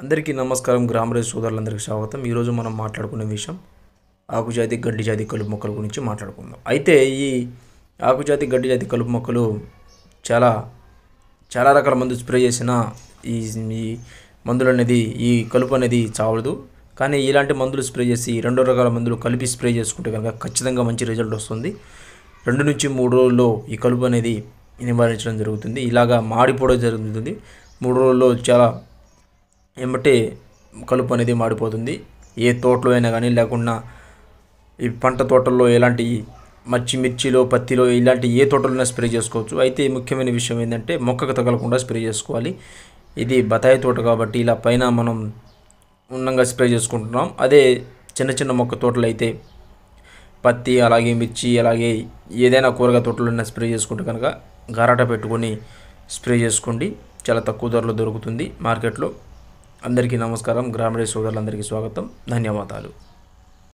అందరికీ నమస్కారం. గ్రామరేజ్ సోదరులందరికీ స్వాగతం. ఈరోజు మనం మాట్లాడుకునే విషయం ఆకుజాతి గడ్డి జాతి కలుపు మొక్కల గురించి మాట్లాడుకుందాం. అయితే ఈ ఆకుజాతి గడ్డి జాతి కలుపు మొక్కలు చాలా చాలా రకాల మందు స్ప్రే చేసిన ఈ ఈ మందులు అనేది ఈ కలుపు అనేది చావదు. కానీ ఇలాంటి మందులు స్ప్రే చేసి 2 రకాల మందులు కలిపి స్ప్రే చేసుకుంటే కనుక ఖచ్చితంగా మంచి రిజల్ట్ వస్తుంది. 2 నుంచి 3 రోజుల్లో ఈ కలుపు అనేది నివారించడం జరుగుతుంది. ఇలాగా మాడిపోవడం జరుగుతుంది. 3 రోజుల్లో చాలా ఏమంటే కలుపు అనేది మాడిపోతుంది. ఏ తోటలో అయినా కానీ, లేకుండా ఈ పంట తోటల్లో ఎలాంటి మిర్చిలో, పత్తిలో ఇలాంటి ఏ తోటలోనే స్ప్రే చేసుకోవచ్చు. అయితే ముఖ్యమైన విషయం ఏంటంటే మొక్కకు తగలకుండా స్ప్రే చేసుకోవాలి. ఇది బత్తాయి తోట కాబట్టి ఇలా పైన మనం ఉన్నంగా స్ప్రే చేసుకుంటున్నాం. అదే చిన్న చిన్న మొక్క తోటలు అయితే పత్తి, అలాగే మిర్చి, అలాగే ఏదైనా కూరగాయ తోటలో స్ప్రే చేసుకుంటే కనుక గరాట పెట్టుకొని స్ప్రే చేసుకోండి. చాలా తక్కువ ధరలో దొరుకుతుంది మార్కెట్లో. అందరికీ నమస్కారం. గ్రామీణ సోదరులందరికీ స్వాగతం. ధన్యవాదాలు.